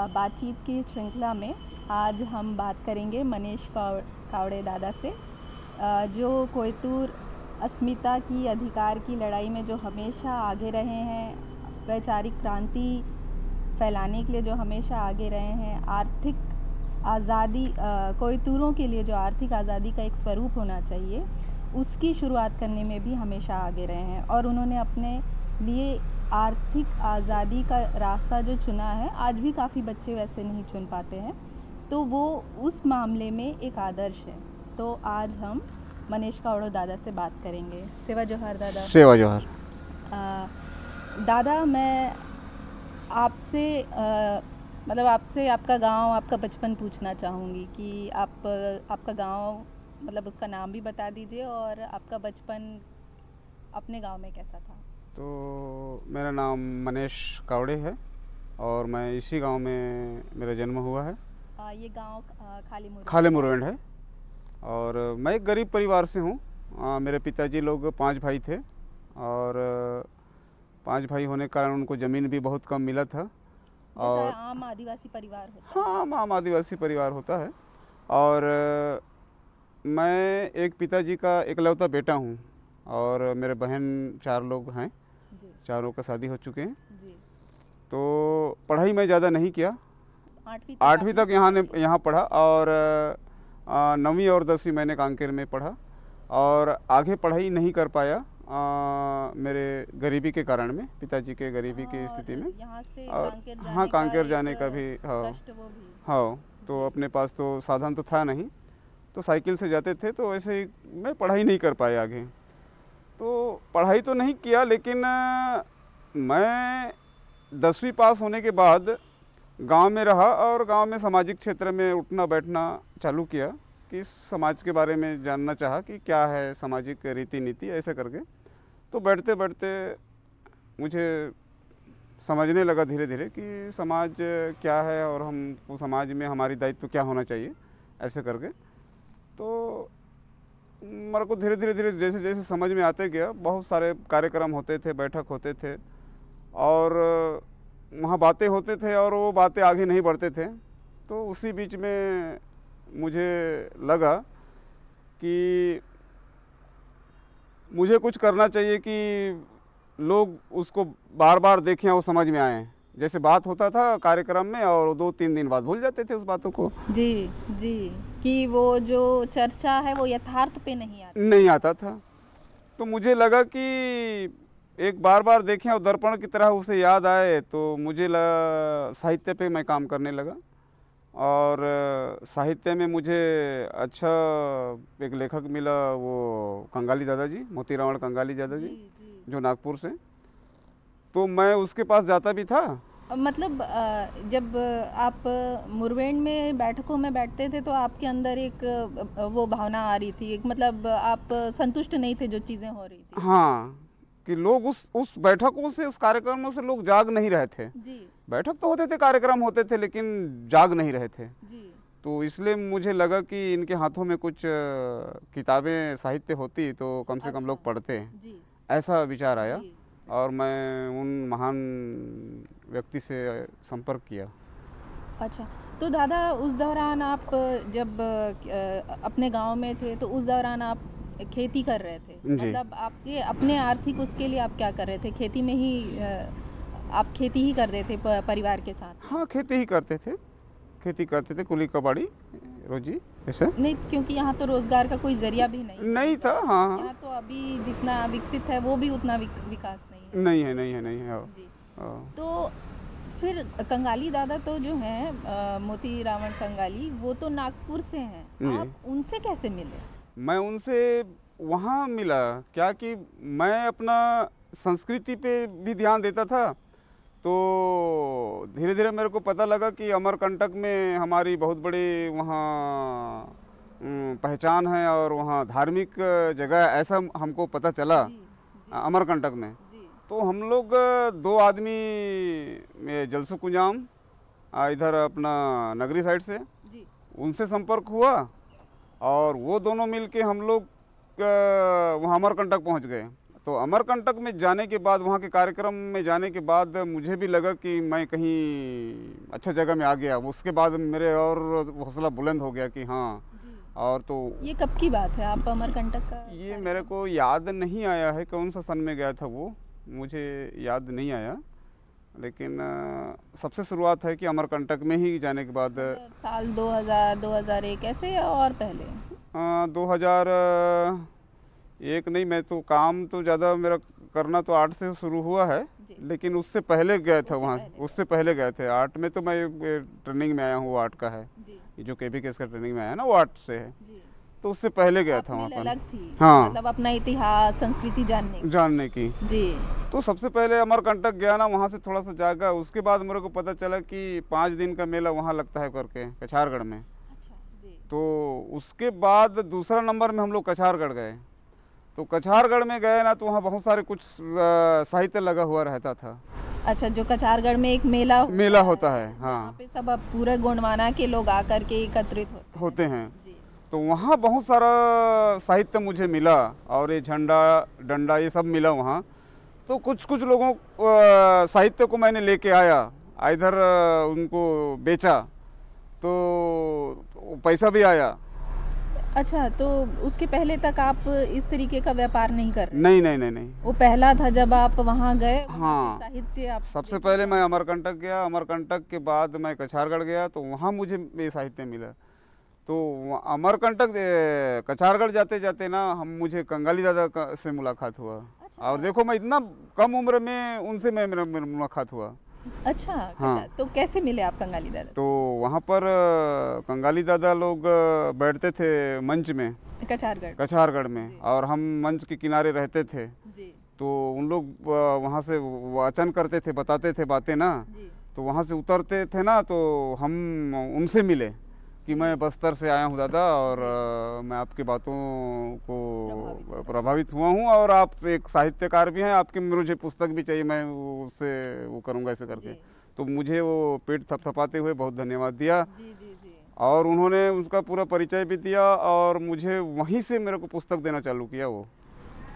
बातचीत की श्रृंखला में आज हम बात करेंगे मनीष कावड़े दादा से, जो कोयतूर अस्मिता की अधिकार की लड़ाई में जो हमेशा आगे रहे हैं, वैचारिक क्रांति फैलाने के लिए जो हमेशा आगे रहे हैं, आर्थिक आज़ादी कोयतूरों के लिए जो आर्थिक आज़ादी का एक स्वरूप होना चाहिए उसकी शुरुआत करने में भी हमेशा आगे रहे हैं। और उन्होंने अपने लिए आर्थिक आज़ादी का रास्ता जो चुना है, आज भी काफ़ी बच्चे वैसे नहीं चुन पाते हैं, तो वो उस मामले में एक आदर्श है। तो आज हम मनीष कावड़े दादा से बात करेंगे। सेवा जोहार दादा। सेवा जोहार। दादा, मैं आपसे मतलब आपसे आपका गांव, आपका बचपन पूछना चाहूँगी कि आपका गांव, मतलब उसका नाम भी बता दीजिए और आपका बचपन अपने गांव में कैसा था। तो मेरा नाम मनीष कावड़े है और मैं इसी गांव में मेरा जन्म हुआ है। ये गांव खाले मुरवेंड है और मैं एक गरीब परिवार से हूँ। मेरे पिताजी लोग 5 भाई थे और 5 भाई होने के कारण उनको ज़मीन भी बहुत कम मिला था। और आम आदिवासी परिवार होता है। हाँ, आम आदिवासी परिवार होता है। और मैं एक पिताजी का इकलौता बेटा हूँ और मेरे बहन 4 लोग हैं, चारों का शादी हो चुके हैं जी। तो पढ़ाई मैं ज़्यादा नहीं किया। 8वीं तक यहाँ पढ़ा और 9वीं और 10वीं मैंने कांकेर में पढ़ा और आगे पढ़ाई नहीं कर पाया मेरे गरीबी के कारण में, पिताजी के गरीबी की स्थिति में। यहाँ से और हाँ, कांकेर जाने का भी हाँ, तो अपने पास तो साधन तो था नहीं, तो साइकिल से जाते थे, तो ऐसे ही मैं पढ़ाई नहीं कर पाया आगे। तो पढ़ाई तो नहीं किया, लेकिन मैं 10वीं पास होने के बाद गांव में रहा और गांव में सामाजिक क्षेत्र में उठना बैठना चालू किया कि समाज के बारे में जानना चाहा कि क्या है सामाजिक रीति नीति, ऐसे करके। तो बैठते बैठते मुझे समझने लगा धीरे धीरे कि समाज क्या है और हम उस समाज में हमारी दायित्व क्या होना चाहिए, ऐसे करके। तो मेरे को धीरे धीरे जैसे जैसे समझ में आते गया, बहुत सारे कार्यक्रम होते थे, बैठक होते थे और वहाँ बातें होते थे और वो बातें आगे नहीं बढ़ते थे। तो उसी बीच में मुझे लगा कि मुझे कुछ करना चाहिए कि लोग उसको बार बार देखें और समझ में आए। जैसे बात होता था कार्यक्रम में और 2-3 दिन बाद भूल जाते थे उस बातों को। जी जी, कि वो जो चर्चा है वो यथार्थ पे नहीं आता था। तो मुझे लगा कि एक बार बार देखें और दर्पण की तरह उसे याद आए, तो मुझे साहित्य पे मैं काम करने लगा और साहित्य में मुझे अच्छा एक लेखक मिला, वो कंगाली दादाजी, मोतीराम कंगाली दादाजी, जो नागपुर से। तो मैं उसके पास जाता भी था। मतलब जब आप मुरवेंड में बैठकों में बैठते थे तो आपके अंदर एक वो भावना आ रही थी, एक मतलब आप संतुष्ट नहीं थे जो चीज़ें हो रही थी। हाँ, कि लोग उस बैठकों से, उस कार्यक्रमों से लोग जाग नहीं रहे थे। जी। बैठक तो होते थे, कार्यक्रम होते थे, लेकिन जाग नहीं रहे थे। जी। तो इसलिए मुझे लगा कि इनके हाथों में कुछ किताबें, साहित्य होती तो कम से कम लोग पढ़ते हैं। जी। ऐसा विचार आया और मैं उन महान व्यक्ति से संपर्क किया। अच्छा, तो दादा उस दौरान आप जब अपने गांव में थे तो उस दौरान आप खेती कर रहे थे, मतलब आपके अपने आर्थिक उसके लिए आप क्या कर रहे थे? खेती में ही आप खेती ही कर रहे थे परिवार के साथ? हाँ, खेती ही करते थे, कुली कबाड़ी रोजी ऐसे। नहीं, क्योंकि यहाँ तो रोजगार का कोई जरिया भी नहीं था। हाँ, यहाँ तो अभी जितना विकसित है वो भी उतना विकास नहीं है। जी। तो फिर कंगाली दादा तो जो हैं मोती रावण कंगाली, वो तो नागपुर से हैं, आप उनसे कैसे मिले? मैं उनसे वहाँ मिला क्या कि मैं अपना संस्कृति पे भी ध्यान देता था। तो धीरे धीरे मेरे को पता लगा कि अमरकंटक में हमारी बहुत बड़ी वहाँ पहचान है और वहाँ धार्मिक जगह, ऐसा हमको पता चला अमरकंटक में। तो हम लोग 2 आदमी जलसु कुंजाम इधर अपना नगरी साइड से, उनसे संपर्क हुआ और वो दोनों मिल के हम लोग वहाँ अमरकंटक पहुँच गए। तो अमरकंटक में जाने के बाद, वहाँ के कार्यक्रम में जाने के बाद मुझे भी लगा कि मैं कहीं अच्छा जगह में आ गया। उसके बाद मेरे और हौसला बुलंद हो गया कि हाँ। और तो ये कब की बात है, आप अमरकंटक का? ये मेरे को याद नहीं आया है कौन सा सन में गया था, वो मुझे याद नहीं आया, लेकिन सबसे शुरुआत है कि अमरकंटक में ही जाने के बाद साल 2000 2001 ऐसे या और पहले? 2001 नहीं, मैं तो काम तो ज़्यादा मेरा करना तो 8 से शुरू हुआ है, लेकिन उससे पहले गया था वहाँ, उससे पहले गए थे। 8 में तो मैं ट्रेनिंग में आया हूँ, वो 8 का है, ये जो KVKS का ट्रेनिंग में आया ना, वो 8 से है, तो उससे पहले गया था वहाँ पर। अलग थी, हाँ, मतलब अपना इतिहास संस्कृति जानने की जी। तो सबसे पहले अमरकंटक गया ना, वहाँ से थोड़ा सा जागा। उसके बाद मेरे को पता चला कि 5 दिन का मेला वहाँ लगता है करके कछारगढ़ में। तो उसके बाद दूसरा नंबर में हम लोग कछारगढ़ गए। तो कछारगढ़ में गए ना, तो वहाँ बहुत सारे कुछ साहित्य लगा हुआ रहता था। अच्छा, जो कछारगढ़ में एक मेला होता है, हाँ, पे सब पूरे गोंडवाना के लोग आकर के एकत्रित होते हैं। तो वहाँ बहुत सारा साहित्य मुझे मिला, और ये झंडा डंडा ये सब मिला वहाँ। तो कुछ लोगों साहित्य को मैंने लेके आया, इधर उनको बेचा, तो पैसा भी आया। अच्छा, तो उसके पहले तक आप इस तरीके का व्यापार नहीं कर रहे? नहीं। वो पहला था जब आप वहाँ गए? हाँ, साहित्य आप सबसे पहले मैं अमरकंटक गया, अमरकंटक के बाद मैं कछारगढ़ गया, तो वहाँ मुझे ये साहित्य मिला। तो अमरकंटक कछारगढ़ जाते जाते ना, मुझे कंगाली दादा से मुलाकात हुआ। अच्छा। और देखो, मैं इतना कम उम्र में उनसे मेरा मुलाकात हुआ। अच्छा, हाँ। तो कैसे मिले आप कंगाली दादा? तो वहाँ पर कंगाली दादा लोग बैठते थे मंच में, कछारगढ़ में, और हम मंच के किनारे रहते थे जी। तो उन लोग वहाँ से वाचन करते थे, बताते थे बातें ना जी। तो वहाँ से उतरते थे ना, तो हम उनसे मिले कि मैं बस्तर से आया हूँ दादा, और मैं आपकी बातों को प्रभावित हुआ हूँ, और आप एक साहित्यकार भी हैं, आपकी मुझे पुस्तक भी चाहिए, मैं उससे वो करूँगा ऐसे करके। तो मुझे वो पेट थपथपाते हुए बहुत धन्यवाद दिया जी। और उन्होंने उसका पूरा परिचय भी दिया, और मुझे वहीं से मेरे को पुस्तक देना चालू किया वो।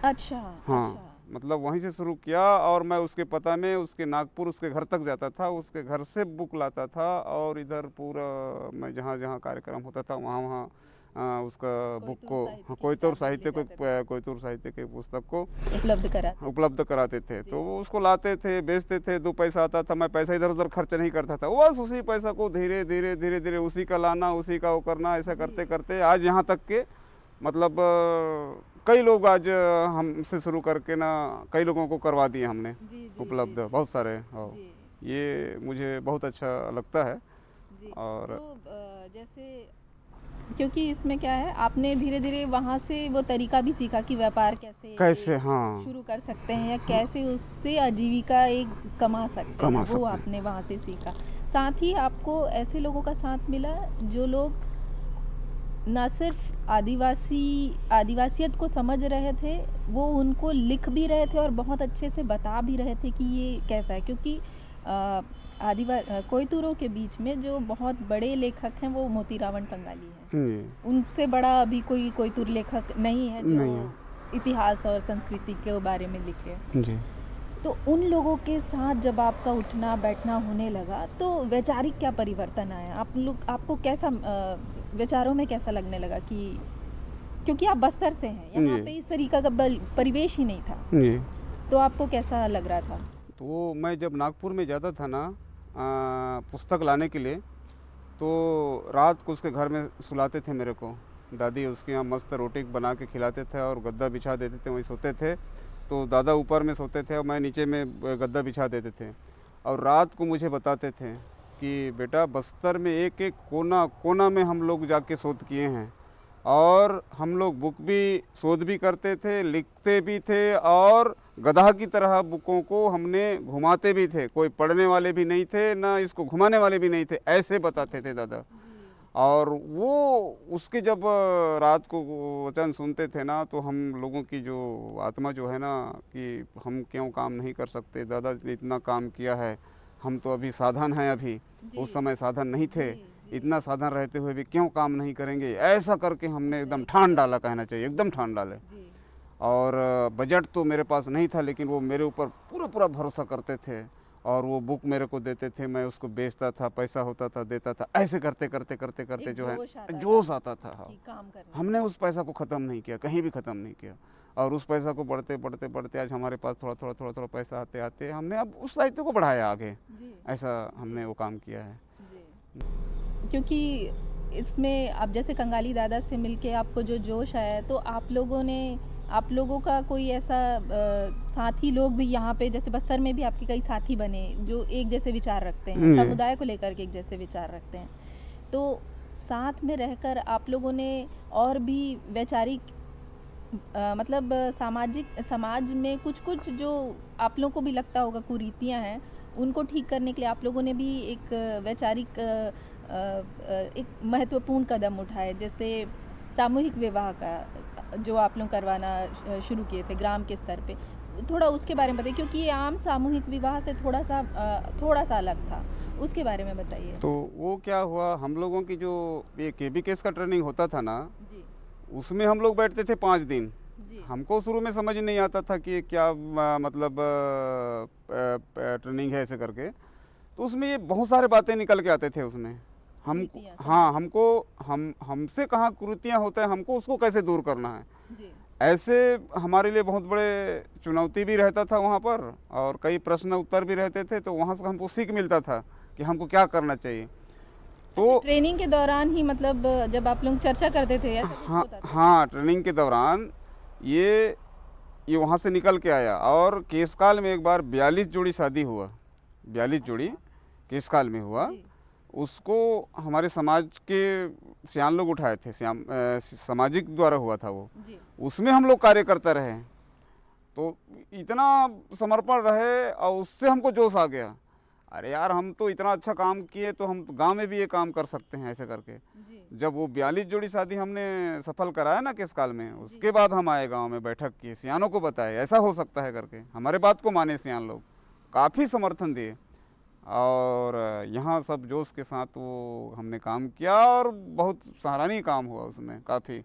अच्छा। हाँ, अच्छा। मतलब वहीं से शुरू किया, और मैं उसके पता में, उसके नागपुर, उसके घर तक जाता था, उसके घर से बुक लाता था, और इधर पूरा मैं जहाँ जहाँ कार्यक्रम होता था वहाँ उसका बुक को, कोयतूर साहित्य के पुस्तक को उपलब्ध कराते थे। तो वो उसको लाते थे, बेचते थे, 2 पैसा आता था। मैं पैसा इधर उधर खर्च नहीं करता था, बस उसी पैसा को धीरे धीरे उसी का लाना, उसी का वो करना, ऐसा करते करते आज यहाँ तक के, मतलब कई लोग आज हमसे शुरू करके ना कई लोगों को करवा दिए हमने उपलब्ध, बहुत सारे। ये मुझे बहुत अच्छा लगता है। और तो जैसे, क्योंकि इसमें क्या है, आपने धीरे धीरे वहाँ से वो तरीका भी सीखा कि व्यापार कैसे हाँ शुरू कर सकते हैं, या कैसे उससे आजीविका एक कमा सकते हैं, वो आपने वहाँ से सीखा। साथ ही आपको ऐसे लोगों का साथ मिला जो लोग ना सिर्फ आदिवासियत को समझ रहे थे, वो उनको लिख भी रहे थे और बहुत अच्छे से बता भी रहे थे कि ये कैसा है। क्योंकि कोयतूरों के बीच में जो बहुत बड़े लेखक हैं वो मोतीरावण कंगाली हैं। उनसे बड़ा अभी कोई कोयतूर लेखक नहीं है जो इतिहास और संस्कृति के बारे में लिखे। तो उन लोगों के साथ जब आपका उठना बैठना होने लगा, तो वैचारिक क्या परिवर्तन आया? आपको कैसा विचारों में कैसा लगने लगा कि, क्योंकि आप बस्तर से हैं, यहाँ पे इस तरीका का परिवेश ही नहीं था, तो आपको कैसा लग रहा था? तो मैं जब नागपुर में जाता था ना पुस्तक लाने के लिए, तो रात को उसके घर में सुलाते थे मेरे को दादी, उसके यहाँ मस्त रोटी बना के खिलाते थे और गद्दा बिछा देते थे, वहीं सोते थे। तो दादा ऊपर में सोते थे और मैं नीचे में गद्दा बिछा देते थे, और रात को मुझे बताते थे कि बेटा बस्तर में एक एक कोना कोना में हम लोग जाके शोध किए हैं, और हम लोग बुक भी शोध भी करते थे, लिखते भी थे, और गधा की तरह बुकों को हमने घुमाते भी थे। कोई पढ़ने वाले भी नहीं थे, ना इसको घुमाने वाले भी नहीं थे, ऐसे बताते थे दादा। और वो उसके जब रात को वचन सुनते थे ना, तो हम लोगों की जो आत्मा जो है ना, कि हम क्यों काम नहीं कर सकते, दादा ने इतना काम किया है, हम तो अभी साधन हैं, अभी उस समय साधन नहीं थे, इतना साधन रहते हुए भी क्यों काम नहीं करेंगे, ऐसा करके हमने एकदम ठान डाला, कहना चाहिए एकदम ठान डाले। और बजट तो मेरे पास नहीं था, लेकिन वो मेरे ऊपर पूरा पूरा भरोसा करते थे और वो बुक मेरे को देते थे, मैं उसको बेचता था, पैसा होता था देता था, ऐसे करते करते करते करते एक जो है जोश जोश आता आता था। हाँ, कि काम करने हमने उस पैसा को ख़त्म नहीं किया, कहीं भी ख़त्म नहीं किया, और उस पैसा को बढ़ते बढ़ते बढ़ते आज हमारे पास थोड़ा थोड़ा थोड़ा थोड़ा पैसा आते आते हमने अब उस साहित्य को बढ़ाया आगे। जी ऐसा हमने वो काम किया है। जी। क्योंकि इसमें अब जैसे कंगाली दादा से मिलके आपको जो जोश आया है, तो आप लोगों का कोई ऐसा साथी लोग भी यहाँ पे, जैसे बस्तर में भी आपके कई साथी बने जो एक जैसे विचार रखते हैं, समुदाय को लेकर के एक जैसे विचार रखते हैं, तो साथ में रहकर आप लोगों ने और भी वैचारिक मतलब समाज में कुछ जो आप लोगों को भी लगता होगा कुरीतियाँ हैं, उनको ठीक करने के लिए आप लोगों ने भी एक वैचारिक एक महत्वपूर्ण कदम उठाए, जैसे सामूहिक विवाह का जो आप लोग करवाना शुरू किए थे ग्राम के स्तर पे। थोड़ा उसके बारे में बताइए, क्योंकि ये आम सामूहिक विवाह से थोड़ा सा अलग था, उसके बारे में बताइए। तो वो क्या हुआ, हम लोगों की जो ये KBKS का ट्रेनिंग होता था ना, जी उसमें हम लोग बैठते थे 5 दिन। जी हमको शुरू में समझ नहीं आता था कि क्या मतलब ट्रेनिंग है ऐसे करके, तो उसमें ये बहुत सारे बातें निकल के आते थे उसमें। हम कुरीतियाँ, हाँ, हमको हमसे कहाँ कुरीतियाँ होता है, हमको उसको कैसे दूर करना है, जी ऐसे हमारे लिए बहुत बड़े चुनौती भी रहता था वहाँ पर, और कई प्रश्न उत्तर भी रहते थे, तो वहाँ से हमको सीख मिलता था कि हमको क्या करना चाहिए। तो ट्रेनिंग के दौरान ही, मतलब जब आप लोग चर्चा करते थे, ऐसा कुछ हाँ होता था? हाँ, ट्रेनिंग के दौरान ये वहाँ से निकल के आया, और केसकाल में एक बार 42 जोड़ी शादी हुआ, 42 जोड़ी केसकाल में हुआ। जी उसको हमारे समाज के सियान लोग उठाए थे, सामाजिक द्वारा हुआ था वो, जी उसमें हम लोग कार्य करते रहे, तो इतना समर्पण रहे और उससे हमको जोश आ गया, अरे यार हम तो इतना अच्छा काम किए, तो हम गांव में भी ये काम कर सकते हैं ऐसे करके। जी जब वो 42 जोड़ी शादी हमने सफल कराया ना केसकाल में, उसके बाद हम आए गांव में, बैठक किए, सियानों को बताए ऐसा हो सकता है करके, हमारे बात को माने सियान लोग, काफ़ी समर्थन दिए, और यहाँ सब जोश के साथ वो हमने काम किया, और बहुत सराहनीय काम हुआ उसमें काफ़ी,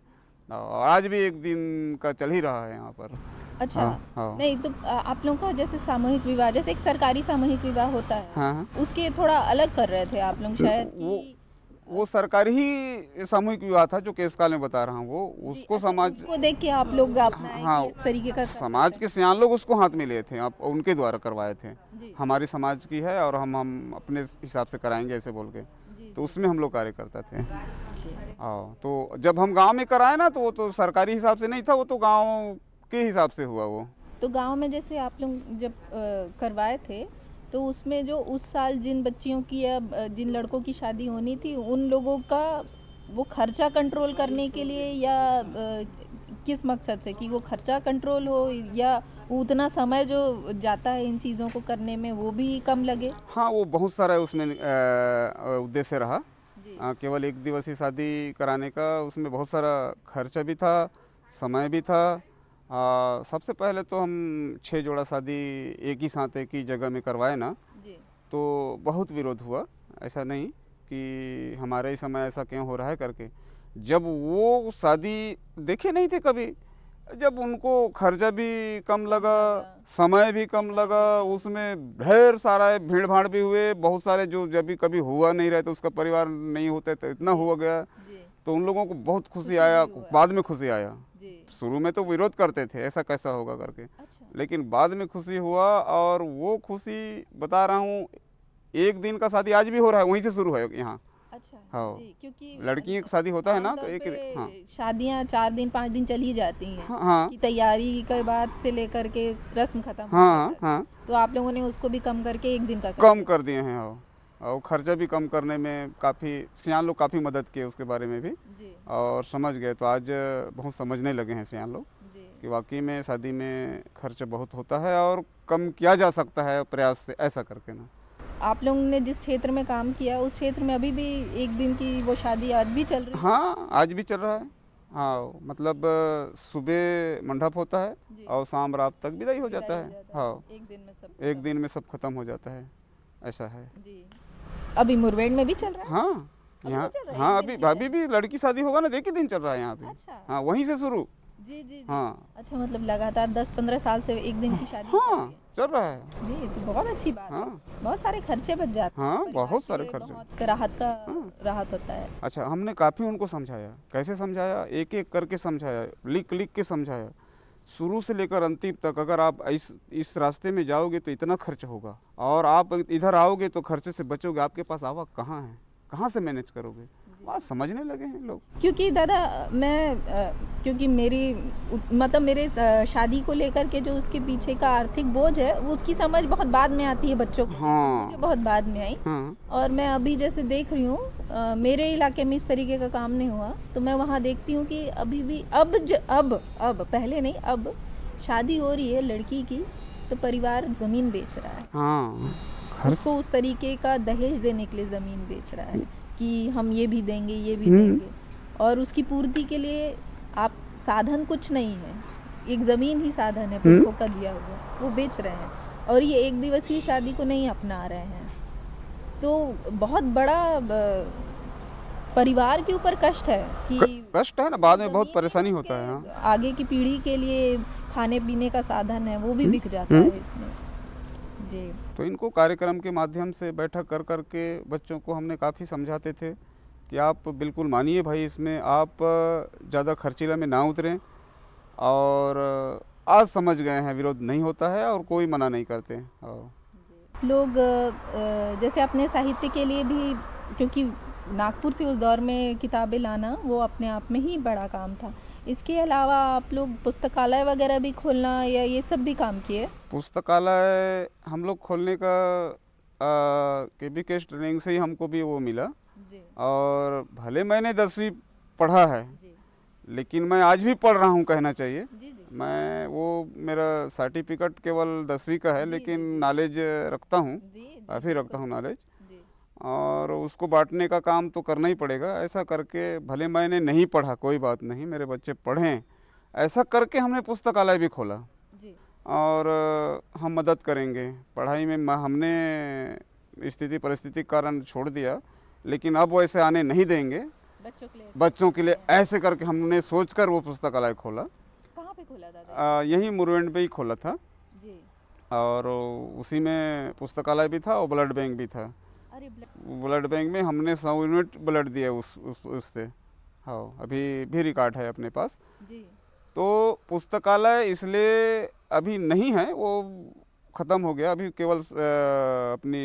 और आज भी एक दिन का चल ही रहा है यहाँ पर। अच्छा। हाँ नहीं तो आप लोगों का जैसे सामूहिक विवाह, जैसे एक सरकारी सामूहिक विवाह होता है, हाँ, उसके थोड़ा अलग कर रहे थे आप लोग शायद कि वो सरकारी ही सामूहिक विवाह था जो केसकाल में बता रहा हूँ, वो उसको अच्छा, समाज, उसको देख के आप लोग अपनाए हाँ, कि इस तरीके का समाज के सियान लोग उसको हाथ में लिए थे, आप उनके द्वारा करवाए थे, जी हमारी समाज की है और हम अपने हिसाब से कराएंगे ऐसे बोल के, जी तो उसमें हम लोग कार्य करते थे। जी हाँ, तो जब हम गांव में कराए ना, तो वो तो सरकारी हिसाब से नहीं था, वो तो गांव के हिसाब से हुआ वो। तो गांव में जैसे आप लोग जब करवाए थे, तो उसमें जो उस साल जिन बच्चियों की या जिन लड़कों की शादी होनी थी, उन लोगों का वो खर्चा कंट्रोल करने के लिए, या किस मकसद से कि वो खर्चा कंट्रोल हो, या उतना समय जो जाता है इन चीज़ों को करने में वो भी कम लगे? हाँ, वो बहुत सारा उसमें उद्देश्य रहा, जी केवल एक दिवसीय शादी कराने का, उसमें बहुत सारा खर्चा भी था, समय भी था। सबसे पहले तो हम 6 जोड़ा शादी एक ही साथ एक ही जगह में करवाए ना, जी तो बहुत विरोध हुआ, ऐसा नहीं कि हमारे ही समय ऐसा क्यों हो रहा है करके। जब वो शादी देखे नहीं थे कभी, जब उनको खर्चा भी कम लगा, समय भी कम लगा, उसमें ढेर सारा भीड़ भाड़ भी हुए, बहुत सारे जो जब भी कभी हुआ नहीं रहे तो उसका परिवार नहीं होते, तो इतना हुआ गया, जी तो उन लोगों को बहुत खुशी खुशी आया, भी हुआ। बाद में खुशी आया। जी शुरू में तो विरोध करते थे, ऐसा कैसा होगा करके, अच्छा लेकिन बाद में खुशी हुआ, और वो खुशी बता रहा हूँ, एक दिन का शादी आज भी हो रहा है, वहीं से शुरू है यहाँ। अच्छा हाँ, जी, क्योंकि लड़की की शादी होता है ना, तो आमतौर एक, पे हाँ शादियां 4 दिन 5 दिन चली जाती हैं, हाँ हाँ कि तैयारी के बाद से लेकर के रस्म खत्म होने हाँ तक। हाँ, तो आप लोगों ने उसको भी कम करके एक दिन का कर कम दिया। कर दिए हैं। और खर्चा भी कम करने में काफ़ी सियान लोग काफ़ी मदद किए उसके बारे में भी, जी और समझ गए, तो आज बहुत समझने लगे हैं सियान लोग जी कि वाकई में शादी में खर्च बहुत होता है और कम किया जा सकता है प्रयास से, ऐसा करके ना। आप लोगों ने जिस क्षेत्र में काम किया, उस क्षेत्र में अभी भी एक दिन की वो शादी आज भी चल रही है? हाँ, आज भी चल रहा है। हाँ, मतलब सुबह मंडप होता है जी और शाम रात तक विदाई हो विदाई जाता हो है। जाता हाँ, है, एक दिन में सब एक खत्म। दिन में सब खत्म हो जाता है, ऐसा है। जी अभी मुरवेड़ में भी चल रहा है? हाँ, अभी यहाँ, भी चल रहा है, हाँ, एक दिन अभी की अभी भी लड़की शादी होगा ना, एक ही दिन चल रहा है यहाँ पे। अच्छा हाँ, वहीं से शुरू, जी जी जी। हाँ अच्छा, मतलब लगातार 10-15 साल से एक दिन की शादी हाँ चल रहा है। जी, तो बहुत अच्छी बात है। हाँ बहुत सारे खर्चे बच जाते हैं, हाँ परिवार बहुत के सारे लिए खर्चे। बहुत राहत का हाँ राहत होता है। अच्छा, हमने काफ़ी उनको समझाया। कैसे समझाया? एक एक करके समझाया, लिख लिख के समझाया, शुरू से लेकर अंतिम तक। अगर आप इस रास्ते में जाओगे तो इतना खर्च होगा, और आप इधर आओगे तो खर्चे से बचोगे। आपके पास आवक कहाँ है, कहाँ से मैनेज करोगे? बात समझने लगे हैं लोग। क्योंकि दादा मैं क्योंकि मतलब मेरे शादी को लेकर के जो उसके पीछे का आर्थिक बोझ है, वो उसकी समझ बहुत बाद में आती है बच्चों को। हाँ मुझे बहुत बाद में आई। हाँ और मैं अभी जैसे देख रही हूँ, मेरे इलाके में इस तरीके का काम नहीं हुआ, तो मैं वहाँ देखती हूँ कि अभी भी अब पहले नहीं, अब शादी हो रही है लड़की की तो परिवार ज़मीन बेच रहा है। हाँ उसको उस तरीके का दहेज देने के लिए ज़मीन बेच रहा है कि हम ये भी देंगे, ये भी देंगे, और उसकी पूर्ति के लिए आप साधन कुछ नहीं है, एक ज़मीन ही साधन है पुरखों का दिया हुआ, वो बेच रहे हैं। और ये एक दिवसीय शादी को नहीं अपना रहे हैं, तो बहुत बड़ा परिवार के ऊपर कष्ट है कि कष्ट है ना, बाद में बहुत ज़मीन परेशानी ही होता है। हाँ उनके आगे की पीढ़ी के लिए खाने पीने का साधन है, वो भी बिक जाता है इसमें। जी। तो इनको कार्यक्रम के माध्यम से बैठक कर कर के बच्चों को हमने काफ़ी समझाते थे कि आप बिल्कुल मानिए भाई, इसमें आप ज़्यादा खर्चीला में ना उतरें। और आज समझ गए हैं विरोध नहीं होता है और कोई मना नहीं करते। लोग जैसे अपने साहित्य के लिए भी, क्योंकि नागपुर से उस दौर में किताबें लाना वो अपने आप में ही बड़ा काम था। इसके अलावा आप लोग पुस्तकालय वगैरह भी खोलना या ये सब भी काम किए? पुस्तकालय हम लोग खोलने का केबी केस ट्रेनिंग से ही हमको भी वो मिला। जी और भले मैंने 10वीं पढ़ा है, जी लेकिन मैं आज भी पढ़ रहा हूँ कहना चाहिए। जी जी मैं वो मेरा सर्टिफिकेट केवल 10वीं का है, जी, लेकिन जी, जी। रखता हूँ, जी जी काफ़ी रखता हूँ नॉलेज। जी और उसको बांटने का काम तो करना ही पड़ेगा। ऐसा करके भले मैंने नहीं पढ़ा, कोई बात नहीं, मेरे बच्चे पढ़ें, ऐसा करके हमने पुस्तकालय भी खोला। जी और हम मदद करेंगे पढ़ाई में। हमने स्थिति परिस्थिति के कारण छोड़ दिया, लेकिन अब वैसे आने नहीं देंगे बच्चों के लिए। ऐसे करके हमने सोचकर वो पुस्तकालय खोला। कहाँ पे खोला दादा? यहीं मुरवेंड पे ही खोला था। जी। और उसी में पुस्तकालय भी था और ब्लड बैंक भी था। अरे ब्लड बैंक में हमने 100 यूनिट ब्लड दिया उससे। हाँ, अभी भी रिकॉर्ड है अपने पास। जी तो पुस्तकालय इसलिए अभी नहीं है, वो ख़त्म हो गया। अभी केवल अपनी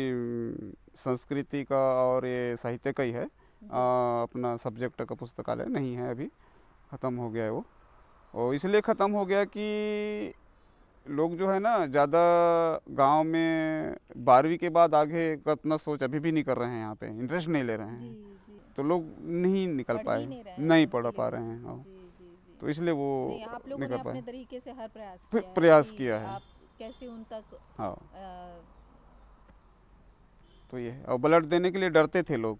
संस्कृति का और ये साहित्य का ही है। अपना सब्जेक्ट का पुस्तकालय नहीं है, अभी ख़त्म हो गया है वो। और इसलिए ख़त्म हो गया कि लोग जो है ना, ज़्यादा गांव में 12वीं के बाद आगे का इतना सोच अभी भी नहीं कर रहे हैं, यहाँ पे इंटरेस्ट नहीं ले रहे हैं। जी तो लोग नहीं निकल पाए, नहीं पढ़ पा रहे हैं। हाँ, तो इसलिए वो नहीं, आप लोगों ने अपने तरीके से हर प्रयास किया है। आप कैसे उन तक। हाँ, तो ये है। और ब्लड देने के लिए डरते थे लोग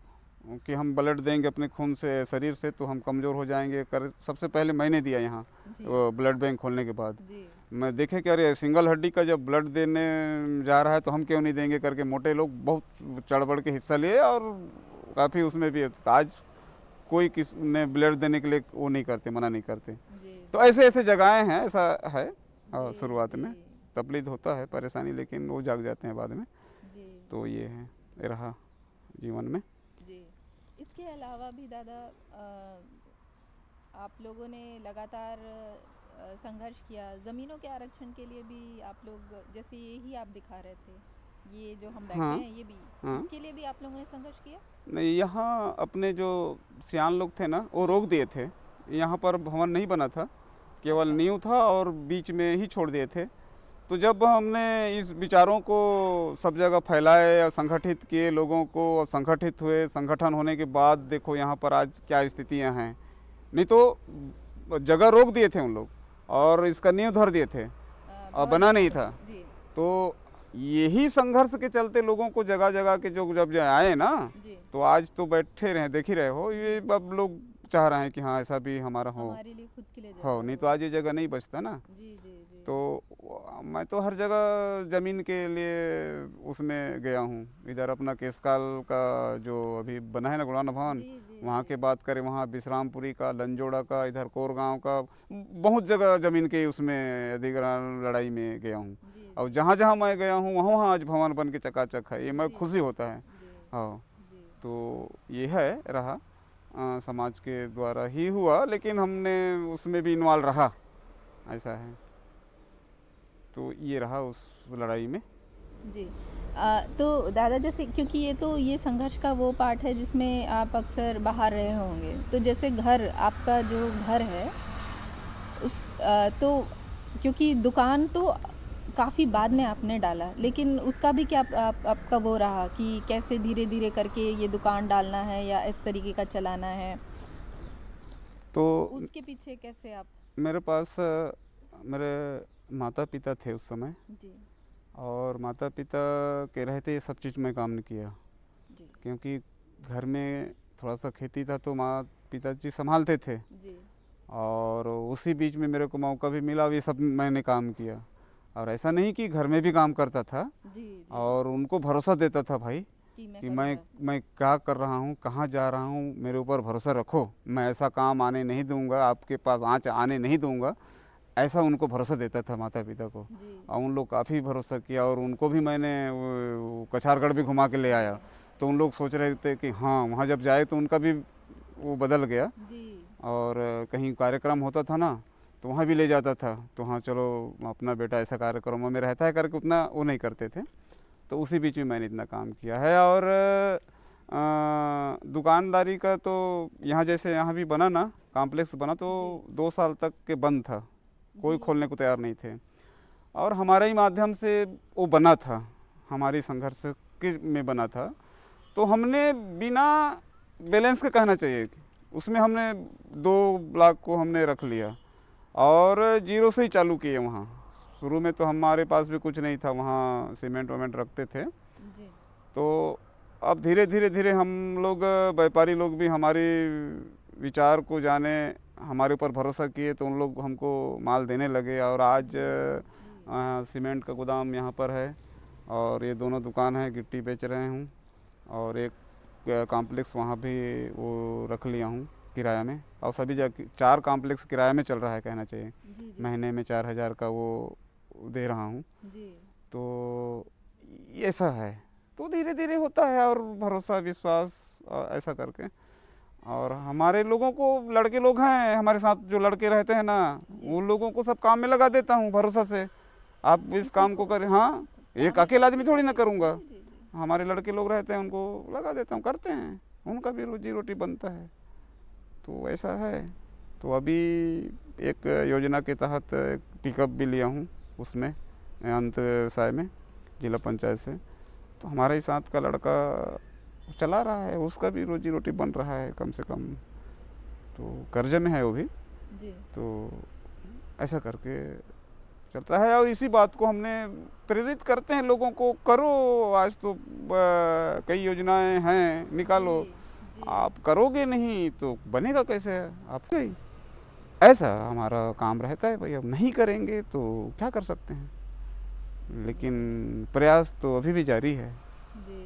कि हम ब्लड देंगे अपने खून से, शरीर से, तो हम कमज़ोर हो जाएंगे। सबसे पहले मैंने दिया यहाँ ब्लड बैंक खोलने के बाद। मैं देखे कि अरे सिंगल हड्डी का जब ब्लड देने जा रहा है तो हम क्यों नहीं देंगे करके मोटे लोग बहुत चढ़ बढ़ के हिस्सा लिए, और काफ़ी उसमें भी आज कोई किस ने ब्लड देने के लिए वो नहीं करते, मना नहीं करते। तो ऐसे ऐसे जगहें हैं, ऐसा है। और शुरुआत में तकलीफ होता है, परेशानी, लेकिन वो जाग जाते हैं बाद में। तो ये है, रहा जीवन में। जी। इसके अलावा भी दादा आप लोगों ने लगातार संघर्ष किया ज़मीनों के आरक्षण के लिए भी। आप लोग जैसे यही आप दिखा रहे थे, ये जो हम बैठे हैं ये भी, इसके लिए भी आप लोगों ने संघर्ष किया? नहीं, यहाँ अपने जो सियान लोग थे ना, वो रोक दिए थे। यहाँ पर भवन नहीं बना था, केवल नींव था और बीच में ही छोड़ दिए थे। तो जब हमने इस विचारों को सब जगह फैलाए और संगठित किए, लोगों को संगठित हुए, संगठन होने के बाद देखो यहाँ पर आज क्या स्थितियाँ हैं। नहीं तो जगह रोक दिए थे उन लोग और इसका नींव धर दिए थे और बना नहीं था। तो यही संघर्ष के चलते लोगों को जगह जगह के जो जब आए ना, तो आज तो बैठे रहे, देख ही रहे हो। ये अब लोग चाह रहे हैं कि हाँ ऐसा भी हमारा हो, खुद के लिए हो, नहीं तो आज ये जगह नहीं बचता ना। तो मैं तो हर जगह ज़मीन के लिए उसमें गया हूँ। इधर अपना केसकाल का जो अभी बना है ना गुड़ाना भवन, वहाँ के बात करें, वहाँ विश्रामपुरी का, लंजोड़ा का, इधर कोरगांव का, बहुत जगह ज़मीन के उसमें अधिग्रहण लड़ाई में गया हूँ। और जहाँ जहाँ मैं गया हूँ वहाँ वहाँ आज भवन बन के चकाचक है, ये मैं खुशी होता है। हाँ, तो ये है रहा समाज के द्वारा ही हुआ, लेकिन हमने उसमें भी इन्वॉल्व रहा, ऐसा है। तो ये रहा उस लड़ाई में जी। तो दादा जैसे, क्योंकि ये संघर्ष का वो पार्ट है जिसमें आप अक्सर बाहर रहे होंगे, तो जैसे घर, आपका जो घर है उस तो क्योंकि दुकान तो काफ़ी बाद में आपने डाला, लेकिन उसका भी क्या आपका वो रहा कि कैसे धीरे धीरे करके ये दुकान डालना है या इस तरीके का चलाना है, तो उसके पीछे कैसे आप? मेरे पास मेरे माता पिता थे उस समय जी। और माता पिता के रहते ये सब चीज़ में काम नहीं किया जी। क्योंकि घर में थोड़ा सा खेती था तो माँ पिताजी संभालते थे जी। और उसी बीच में मेरे को मौका भी मिला, ये सब मैंने काम किया। और ऐसा नहीं कि घर में भी काम करता था। जी, जी। और उनको भरोसा देता था भाई कि मैं क्या कर रहा हूँ, कहाँ जा रहा हूँ, मेरे ऊपर भरोसा रखो, मैं ऐसा काम आने नहीं दूंगा, आपके पास आँच आने नहीं दूंगा, ऐसा उनको भरोसा देता था माता पिता को। और उन लोग काफ़ी भरोसा किया और उनको भी मैंने कछारगढ़ भी घुमा के ले आया, तो उन लोग सोच रहे थे कि हाँ वहाँ जब जाए तो उनका भी वो बदल गया। और कहीं कार्यक्रम होता था ना तो वहाँ भी ले जाता था, तो हाँ चलो अपना बेटा ऐसा कार्यक्रमों में रहता है करके उतना वो नहीं करते थे। तो उसी बीच में मैंने इतना काम किया है। और दुकानदारी का तो यहाँ जैसे यहाँ भी बना ना, कॉम्प्लेक्स बना तो 2 साल तक के बंद था, कोई खोलने को तैयार नहीं थे। और हमारे ही माध्यम से वो बना था, हमारी संघर्ष के में बना था। तो हमने बिना बैलेंस के कहना चाहिए कि उसमें हमने 2 लाख को हमने रख लिया और जीरो से ही चालू किए। वहाँ शुरू में तो हमारे पास भी कुछ नहीं था, वहाँ सीमेंट वेमेंट रखते थे जी। तो अब धीरे धीरे हम लोग व्यापारी लोग भी हमारी विचार को जाने, हमारे ऊपर भरोसा किए, तो उन लोग हमको माल देने लगे। और आज सीमेंट का गोदाम यहाँ पर है और ये दोनों दुकान है, गिट्टी बेच रहे हूँ। और एक कॉम्प्लेक्स वहाँ भी वो रख लिया हूँ किराया में। और सभी जगह 4 कॉम्प्लेक्स किराए में चल रहा है, कहना चाहिए जी। महीने में 4000 का वो दे रहा हूँ। तो ऐसा है, तो धीरे धीरे होता है और भरोसा विश्वास ऐसा करके। और हमारे लोगों को, लड़के लोग हैं हमारे साथ जो लड़के रहते हैं ना, उन लोगों को सब काम में लगा देता हूँ भरोसा से, आप इस काम को करें। हाँ, एक अकेला आदमी थोड़ी ना करूँगा, हमारे लड़के लोग रहते हैं उनको लगा देता हूँ, करते हैं, उनका भी रोजी रोटी बनता है। तो ऐसा है। तो अभी एक योजना के तहत एक पिकअप भी लिया हूँ, उसमें अंत व्यवसाय में जिला पंचायत से। तो हमारे ही साथ का लड़का चला रहा है, उसका भी रोजी रोटी बन रहा है कम से कम। तो कर्जे में है वो भी जी। तो ऐसा करके चलता है। और इसी बात को हमने प्रेरित करते हैं लोगों को, करो, आज तो कई योजनाएं हैं, निकालो जी। आप करोगे नहीं तो बनेगा कैसे आपका ही, ऐसा हमारा काम रहता है भाई। अब नहीं करेंगे तो क्या कर सकते हैं, लेकिन प्रयास तो अभी भी जारी है जी।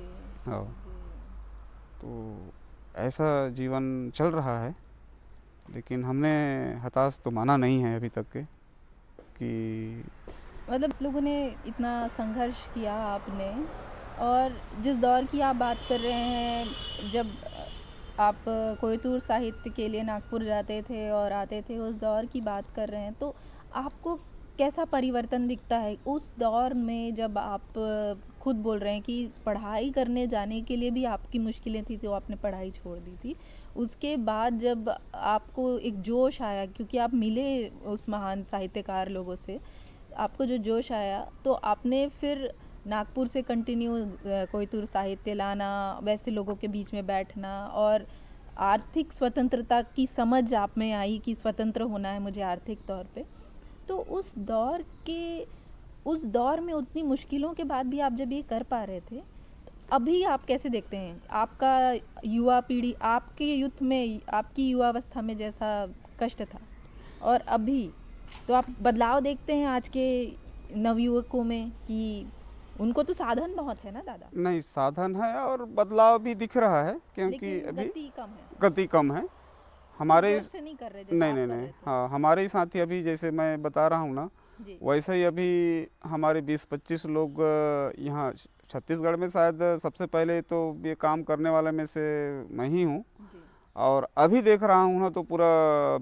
हाँ, तो ऐसा जीवन चल रहा है, लेकिन हमने हताश तो माना नहीं है अभी तक के कि मतलब लोगों ने इतना संघर्ष किया आपने। और जिस दौर की आप बात कर रहे हैं, जब आप कोयतूर साहित्य के लिए नागपुर जाते थे और आते थे, उस दौर की बात कर रहे हैं, तो आपको कैसा परिवर्तन दिखता है उस दौर में, जब आप खुद बोल रहे हैं कि पढ़ाई करने जाने के लिए भी आपकी मुश्किलें थी तो आपने पढ़ाई छोड़ दी थी। उसके बाद जब आपको एक जोश आया, क्योंकि आप मिले उस महान साहित्यकार लोगों से, आपको जो जोश आया तो आपने फिर नागपुर से कंटिन्यू कोयतूर साहित्य लाना, वैसे लोगों के बीच में बैठना, और आर्थिक स्वतंत्रता की समझ आप में आई कि स्वतंत्र होना है मुझे आर्थिक तौर पे। तो उस दौर में उतनी मुश्किलों के बाद भी आप जब ये कर पा रहे थे, तो अभी आप कैसे देखते हैं आपका युवा पीढ़ी, आपके युथ में, आपकी युवावस्था में जैसा कष्ट था और अभी, तो आप बदलाव देखते हैं आज के नवयुवकों में कि उनको तो साधन बहुत है ना दादा, नहीं साधन है और बदलाव भी दिख रहा है क्योंकि लेकिन अभी गति कम है। गति कम है इस हमारे जोर से नहीं कर रहे जैसे नहीं आप नहीं कर नहीं रहे थे। हाँ हमारे ही साथी अभी जैसे मैं बता रहा हूँ ना जी वैसे ही अभी हमारे 20-25 लोग यहाँ छत्तीसगढ़ में शायद सबसे पहले तो ये काम करने वाले में से मैं ही हूँ। जी। और अभी देख रहा हूँ ना तो पूरा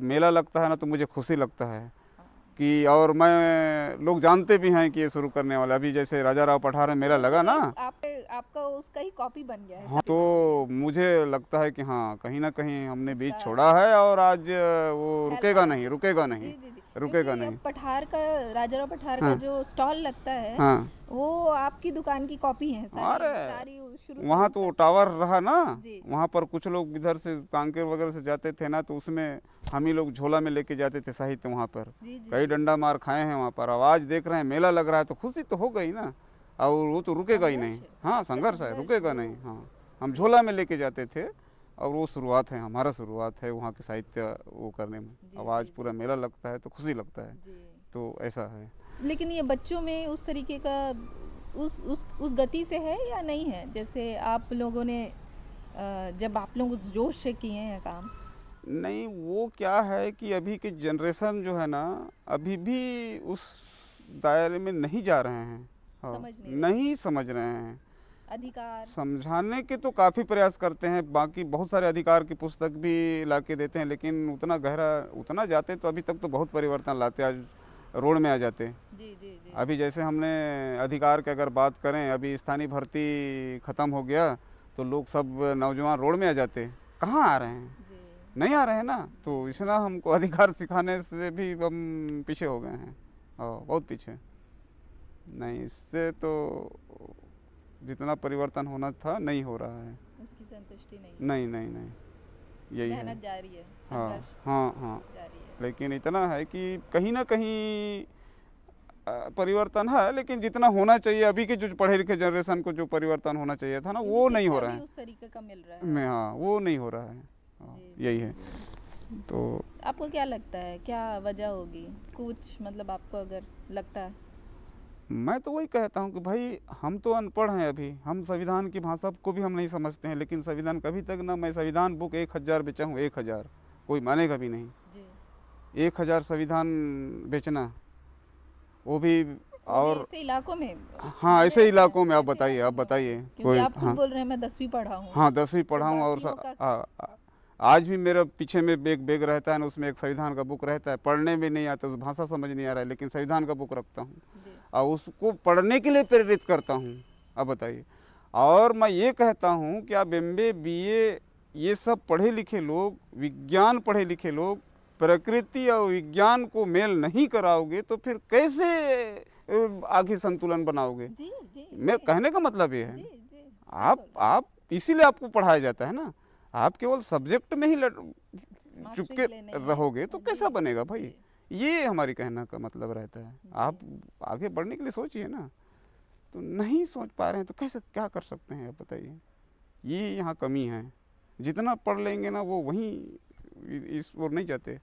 मेला लगता है ना तो मुझे खुशी लगता है हाँ कि और मैं लोग जानते भी हैं कि ये शुरू करने वाले अभी जैसे राजा राव पठार में मेला वो लगा तो ना। आपका उसका ही कॉपी बन गया है, हाँ कॉपी बन गई तो मुझे लगता है कि हाँ कहीं ना कहीं हमने बीज उसका छोड़ा है और आज वो हेल्प रुकेगा आएगी। नहीं रुकेगा जी नहीं जी जी, रुकेगा क्योंकि नहीं। अब पठार का, राजाराव पठार का हाँ जो स्टॉल लगता है हाँ वो आपकी दुकान की कॉपी है सारी, अरे सारी शुरू से वहाँ ही तो करते टावर रहा ना जी वहाँ पर कुछ लोग इधर से कांकेर वगैरह से जाते थे ना तो उसमें हम ही लोग झोला में लेके जाते थे साहित्य वहाँ पर जी जी कई जी। डंडा मार खाए हैं वहाँ पर। अब आज देख रहे हैं मेला लग रहा है तो खुशी तो हो गई ना और वो तो रुकेगा ही नहीं। संघर्ष है, हाँ आपका संघर्ष है संघर्ष रुकेगा वो नहीं। हाँ हम झोला में लेके जाते थे और वो शुरुआत है हमारा शुरुआत है वहाँ के साहित्य वो करने में। जी अब आज जी पूरा मेला लगता है तो खुशी लगता है जी। तो ऐसा है। लेकिन ये बच्चों में उस तरीके का उस गति से है या नहीं है जैसे आप लोगों ने जब आप लोग उस जोश से किए हैं काम? नहीं वो क्या है कि अभी की जनरेशन जो है ना अभी भी उस दायरे में नहीं जा रहे हैं। हाँ समझ नहीं रहे, नहीं समझ रहे हैं। अधिकार समझाने के तो काफ़ी प्रयास करते हैं बाकी बहुत सारे अधिकार की पुस्तक भी ला के देते हैं लेकिन उतना गहरा उतना जाते तो अभी तक तो बहुत परिवर्तन लाते आज रोड में आ जाते। जी जी जी अभी जैसे हमने अधिकार की अगर बात करें अभी स्थानीय भर्ती ख़त्म हो गया तो लोग सब नौजवान रोड में आ जाते कहाँ आ रहे हैं जी नहीं आ रहे हैं ना तो इसलिए हमको अधिकार सिखाने से भी हम पीछे हो गए हैं और बहुत पीछे। नहीं इससे तो जितना परिवर्तन होना था नहीं हो रहा है। उसकी संतुष्टि नहीं, नहीं नहीं नहीं यही है। मेहनत जारी है, हाँ संघर्ष हाँ हाँ जारी है। लेकिन इतना है कि कहीं ना कहीं परिवर्तन है लेकिन जितना होना चाहिए अभी के जो पढ़े लिखे जनरेशन को जो परिवर्तन होना चाहिए था ना क्योंकि वो नहीं हो शिक्षा रहा भी है। उस तरीके का मिल रहा है। मैं हाँ वो नहीं हो रहा है। हाँ, जी, यही जी, है। जी। तो आपको क्या लगता है क्या वजह होगी कुछ, मतलब आपको अगर लगता है? मैं तो वही कहता हूँ कि भाई हम तो अनपढ़ हैं अभी हम संविधान की भाषा को भी हम नहीं समझते हैं लेकिन संविधान कभी तक ना मैं संविधान बुक 1000 बेचा हूँ 1000 कोई मानेगा भी नहीं। जी 1000 संविधान बेचना वो भी वो भी और ऐसे इलाकों में हाँ ऐसे इलाकों में आप ऐसे बताइए इलाकों आप में बताइए क्योंकि कोई आप खुद हाँ बोल रहे हैं मैं 10वीं पढ़ा हूँ हाँ 10वीं पढ़ा तो हूँ और बाकियों का आज भी मेरा पीछे में बैग रहता है ना उसमें एक संविधान का बुक रहता है पढ़ने में नहीं आता उस भाषा समझ नहीं आ रहा है लेकिन संविधान का बुक रखता हूँ जी और उसको पढ़ने के लिए प्रेरित करता हूँ। अब बताइए और मैं ये कहता हूँ कि आप MA BA ये सब पढ़े लिखे लोग विज्ञान पढ़े लिखे लोग प्रकृति और विज्ञान को मेल नहीं कराओगे तो फिर कैसे आगे संतुलन बनाओगे। जी जी मैं जी कहने का मतलब ये है जी जी आप इसीलिए आपको पढ़ाया जाता है ना आप केवल सब्जेक्ट में ही चुपके लेने हैं। रहोगे तो कैसा जी, बनेगा भाई। जी, ये हमारी कहना का मतलब रहता है। आप आगे बढ़ने के लिए सोचिए ना तो नहीं सोच पा रहे हैं तो कैसे क्या कर सकते हैं आप बताइए। ये यहाँ कमी है जितना पढ़ लेंगे ना वो वहीं इस ओर नहीं जाते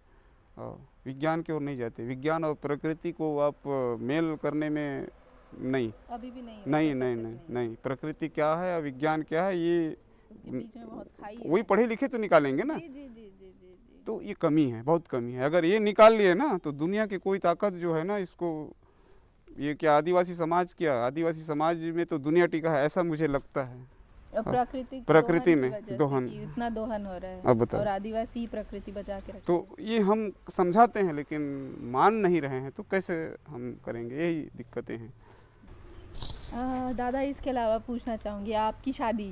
विज्ञान की ओर नहीं जाते। विज्ञान और प्रकृति को आप मेल करने में नहीं अभी भी नहीं नहीं वैसा नहीं सक्सेस नहीं नहीं प्रकृति क्या है और विज्ञान क्या है ये उसके बीच में बहुत खाई है। वही पढ़े लिखे तो निकालेंगे ना। जी जी जी जी जी जी तो ये कमी है बहुत कमी है। अगर ये निकाल लिए ना तो दुनिया की कोई ताकत जो है ना इसको ये क्या आदिवासी समाज में तो दुनिया टिका है ऐसा मुझे लगता है। प्रकृति में दोहन इतना दोहन हो रहा है अब बताओ और आदिवासी प्रकृति बचा के रखते तो ये हम समझाते हैं लेकिन मान नहीं रहे हैं तो कैसे हम करेंगे यही दिक्कतें हैं। दादा इसके अलावा पूछना चाहूँगी आपकी शादी?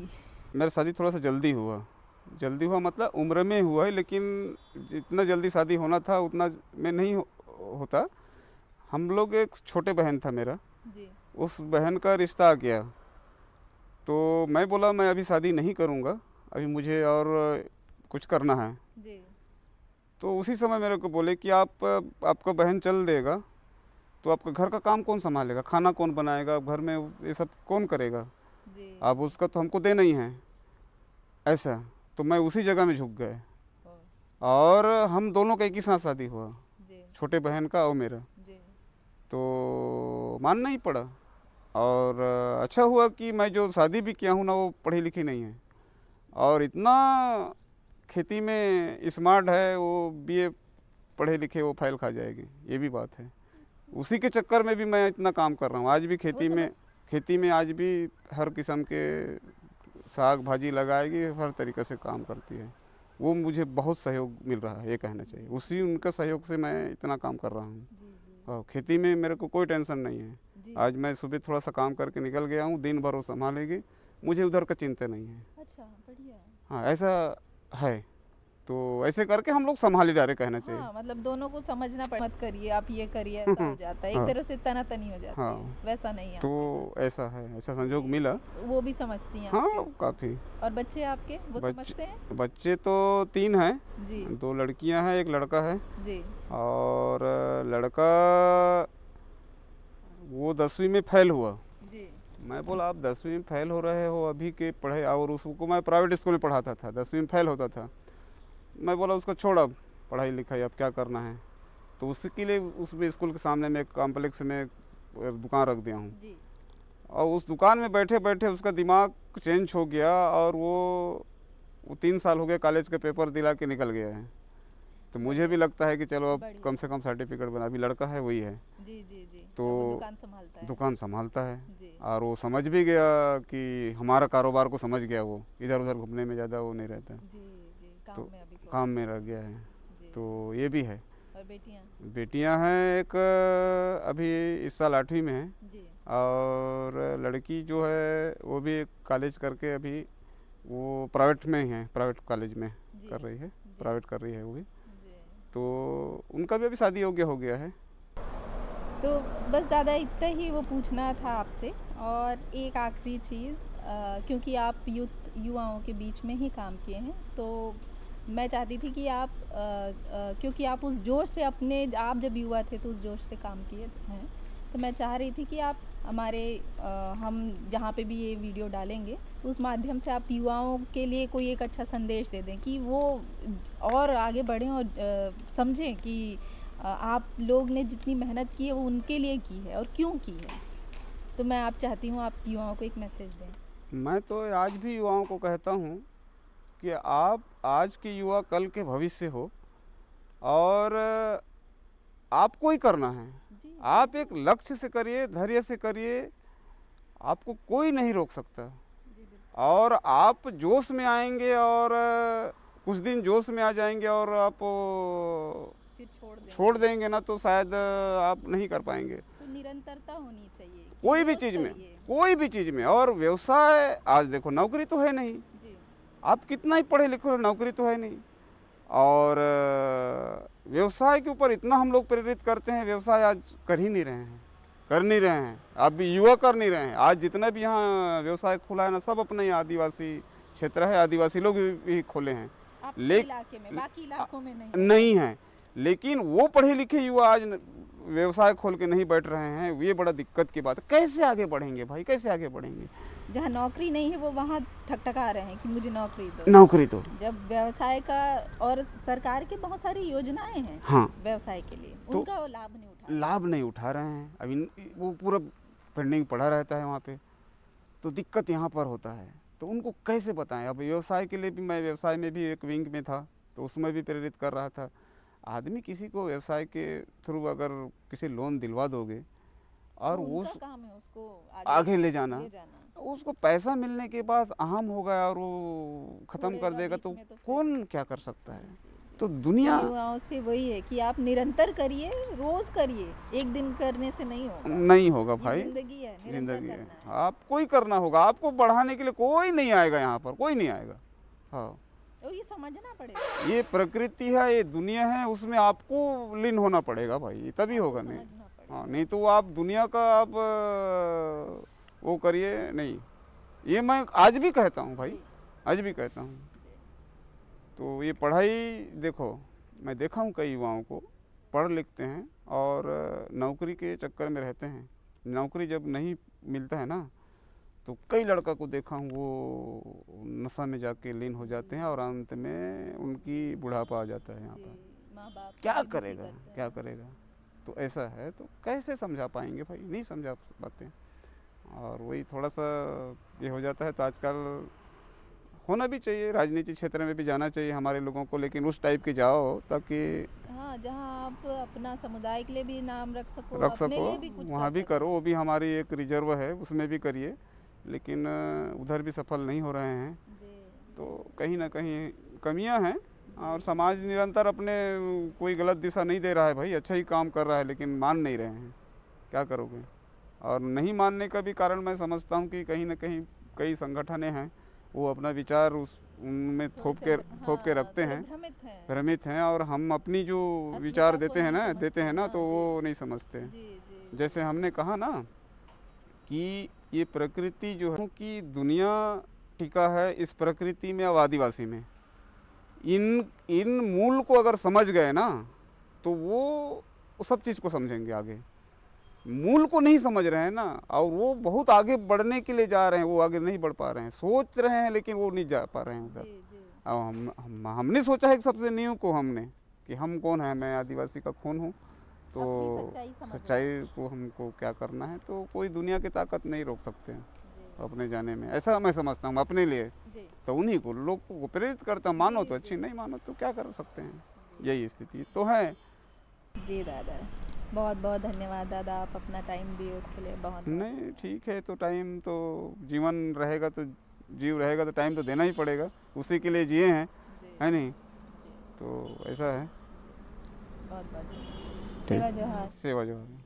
मेरा शादी थोड़ा सा जल्दी हुआ मतलब उम्र में हुआ है लेकिन जितना जल्दी शादी होना था उतना में नहीं होता। हम लोग एक छोटे बहन था मेरा जी उस बहन का रिश्ता आ गया तो मैं बोला मैं अभी शादी नहीं करूँगा अभी मुझे और कुछ करना है। जी तो उसी समय मेरे को बोले कि आपका बहन चल देगा तो आपका घर का काम कौन संभालेगा खाना कौन बनाएगा घर में ये सब कौन करेगा जी अब उसका तो हमको देना ही है ऐसा। तो मैं उसी जगह में झुक गए और हम दोनों का एक ही साथ शादी हुआ जी छोटे बहन का और मेरा। जी तो मानना ही पड़ा और अच्छा हुआ कि मैं जो शादी भी किया हूँ ना वो पढ़ी लिखी नहीं है, और इतना खेती में स्मार्ट है, वो बीए पढ़े लिखे वो फाइल खा जाएगी, ये भी बात है। उसी के चक्कर में भी मैं इतना काम कर रहा हूँ। आज भी खेती में आज भी हर किस्म के साग भाजी लगाएगी, हर तरीक़े से काम करती है। वो मुझे बहुत सहयोग मिल रहा है, ये कहना चाहिए। उसी उनका सहयोग से मैं इतना काम कर रहा हूँ। और खेती में मेरे को कोई टेंशन नहीं है। आज मैं सुबह थोड़ा सा काम करके निकल गया हूँ, दिन भर वो संभालेगी, मुझे उधर का चिंता नहीं है। अच्छा, बढ़िया। हाँ, ऐसा है। तो ऐसे करके हम लोग संभाल ही डाले, कहना चाहिए। हाँ, मतलब दोनों को समझना पड़े, मत करिए आप, ये करिए, ऐसा हो जाता है। एक तरह से तनातनी हो जाती है, वैसा नहीं है। तो ऐसा है, ऐसा संजोग मिला। वो भी समझती हैं? हाँ, काफ़ी। और बच्चे आपके वो समझते हैं? बच्चे तो 3 हैं जी। 2 लड़कियां हैं, 1 लड़का है जी। और लड़का वो 10वीं में फेल हुआ जी। मैं बोला आप 10वीं में फेल हो रहे हो अभी के पढ़े, और उसको मैं प्राइवेट स्कूल में पढ़ाता था, 10वीं में फेल होता था। मैं बोला उसको छोड़, अब पढ़ाई लिखाई अब क्या करना है। तो उसके लिए उसमें स्कूल के सामने में एक कॉम्प्लेक्स में दुकान रख दिया हूँ, और उस दुकान में बैठे बैठे उसका दिमाग चेंज हो गया, और वो 3 साल हो गए कॉलेज के पेपर दिला के निकल गया है। तो मुझे भी लगता है कि चलो अब कम से कम सर्टिफिकेट बना, अभी लड़का है वही है। जी जी जी। तो दुकान संभालता है, जी। और वो समझ भी गया कि हमारा कारोबार को समझ गया, वो इधर उधर घूमने में ज़्यादा वो नहीं रहता। जी जी। तो काम में रह गया है। तो ये भी है। और बेटियां हैं, एक अभी इस साल 8वीं में है जी। और लड़की जो है वो भी कॉलेज करके अभी वो प्राइवेट में ही है, प्राइवेट कॉलेज में कर रही है, प्राइवेट कर रही है वो भी। तो उनका भी अभी शादी योग्य हो गया है। तो बस दादा इतना ही वो पूछना था आपसे। और एक आखिरी चीज़, क्योंकि आप युवाओं के बीच में ही काम किए हैं, तो मैं चाहती थी कि आप क्योंकि आप उस जोश से आप जब युवा थे तो उस जोश से काम किए हैं, तो मैं चाह रही थी कि आप हमारे हम जहाँ पे भी ये वीडियो डालेंगे उस माध्यम से आप युवाओं के लिए कोई एक अच्छा संदेश दे दें कि वो और आगे बढ़ें और समझें कि आप लोग ने जितनी मेहनत की है वो उनके लिए की है और क्यों की है। तो मैं आप चाहती हूँ आप युवाओं को एक मैसेज दें। मैं तो आज भी युवाओं को कहता हूँ कि आप आज के युवा कल के भविष्य हो, और आपको ही करना है। आप एक लक्ष्य से करिए, धैर्य से करिए, आपको कोई नहीं रोक सकता। और आप जोश में आएंगे और कुछ दिन जोश में आ जाएंगे और आप छोड़ देंगे ना, तो शायद आप नहीं कर पाएंगे। तो निरंतरता होनी चाहिए कोई भी चीज़ में। और व्यवसाय, आज देखो नौकरी तो है नहीं, आप कितना ही पढ़े लिखे हो, नौकरी तो है नहीं। और व्यवसाय के ऊपर इतना हम लोग प्रेरित करते हैं, व्यवसाय आज कर ही नहीं रहे हैं। आप भी युवा कर नहीं रहे हैं। आज जितना भी यहाँ व्यवसाय खुला है ना, सब अपने यहाँ आदिवासी क्षेत्र है, आदिवासी लोग भी खोले हैं, लेकिन बाकी इलाकों में नहीं है। लेकिन वो पढ़े लिखे युवा आज व्यवसाय खोल के नहीं बैठ रहे हैं, ये बड़ा दिक्कत की बात है। कैसे आगे बढ़ेंगे भाई, कैसे आगे बढ़ेंगे? जहाँ नौकरी नहीं है वो वहाँ ठकठका रहे हैं कि मुझे नौकरी दो। जब व्यवसाय का और सरकार के बहुत सारी योजनाएं हैं, हाँ, व्यवसाय के लिए, तो उनका लाभ नहीं उठा रहे हैं। अभी वो पूरा पेंडिंग पड़ा रहता है वहाँ पे, तो दिक्कत यहाँ पर होता है। तो उनको कैसे बताएं? अब व्यवसाय के लिए भी, मैं व्यवसाय में भी एक विंग में था, तो उसमें भी प्रेरित कर रहा था। आदमी किसी को व्यवसाय के थ्रू अगर किसी लोन दिलवा दोगे और वो काम है उसको आगे ले जाना, उसको पैसा मिलने के बाद अहम होगा और वो ख़त्म कर देगा, तो कौन क्या कर सकता है? तो दुनिया युवाओं से वही है कि आप निरंतर करिए, रोज करिए, एक दिन करने से नहीं होगा भाई। जिंदगी है, आपको ही करना होगा। आपको बढ़ाने के लिए कोई नहीं आएगा, यहाँ पर कोई नहीं आएगा। हाँ, और ये समझना पड़ेगा, ये प्रकृति है, ये दुनिया है, उसमें आपको लीन होना पड़ेगा भाई, तभी होगा। नहीं, हाँ, नहीं तो आप दुनिया का आप वो करिए नहीं। ये मैं आज भी कहता हूँ भाई, आज भी कहता हूँ। तो ये पढ़ाई देखो, मैं देखा हूँ कई युवाओं को पढ़ लिखते हैं और नौकरी के चक्कर में रहते हैं। नौकरी जब नहीं मिलता है ना, तो कई लड़का को देखा हूँ वो नशा में जाके लीन हो जाते हैं और अंत में उनकी बुढ़ापा आ जाता है यहाँ पर। क्या करेगा? तो ऐसा है, तो कैसे समझा पाएंगे भाई? नहीं समझा पाते हैं। और वही थोड़ा सा ये हो जाता है। तो आजकल होना भी चाहिए, राजनीति क्षेत्र में भी जाना चाहिए हमारे लोगों को, लेकिन उस टाइप की जाओ ताकि हाँ, जहाँ आप अपना समुदाय के लिए भी नाम रख सको, रख अपने सको, लिए भी कुछ वहाँ कर भी सको। करो, वो भी हमारी एक रिजर्व है, उसमें भी करिए, लेकिन उधर भी सफल नहीं हो रहे हैं। जी तो कहीं ना कहीं कमियां हैं, और समाज निरंतर अपने कोई गलत दिशा नहीं दे रहा है भाई, अच्छा ही काम कर रहा है, लेकिन मान नहीं रहे हैं, क्या करोगे। और नहीं मानने का भी कारण मैं समझता हूँ कि कहीं ना कहीं कई संगठनें हैं, वो अपना विचार उस उनमें थोड़े से थोप के हाँ, रखते थोड़े हैं, भ्रमित हैं। और हम अपनी जो विचार असलियता को नहीं देते समझते। हैं ना, हाँ तो जी वो नहीं समझते। जी जी जैसे हमने कहा ना कि ये प्रकृति जो है कि दुनिया टिका है इस प्रकृति में, अब आदिवासी में, इन इन मूल को अगर समझ गए ना, तो वो सब चीज़ को समझेंगे आगे। मूल को नहीं समझ रहे हैं ना, और वो बहुत आगे बढ़ने के लिए जा रहे हैं, वो आगे नहीं बढ़ पा रहे हैं, सोच रहे हैं लेकिन वो नहीं जा पा रहे हैं उधर। जी जी अब हमने सोचा है कि सबसे न्यू को हमने, कि हम कौन है, मैं आदिवासी का खून हूँ, तो अपनी सच्चाई समझ रहे सच्चाई को हमको क्या करना है, तो कोई दुनिया की ताकत नहीं रोक सकते हैं जी अपने जाने में, ऐसा मैं समझता हूँ अपने लिए। जी तो उन्हीं को लोग को प्रेरित करता, मानो जी तो अच्छी, जी नहीं मानो तो क्या कर सकते हैं, जी यही स्थिति तो है। जी दादा, बहुत बहुत धन्यवाद दादा, आप अपना टाइम दिए उसके लिए बहुत बहुत नहीं ठीक है, तो टाइम तो जीवन रहेगा तो जीव रहेगा तो टाइम तो देना ही पड़ेगा, उसी के लिए जिए हैं, जी है नहीं, जी तो ऐसा है। बहुत बहुत धन्यवाद। ठीक, सेवा जोहार। सेवा जो है।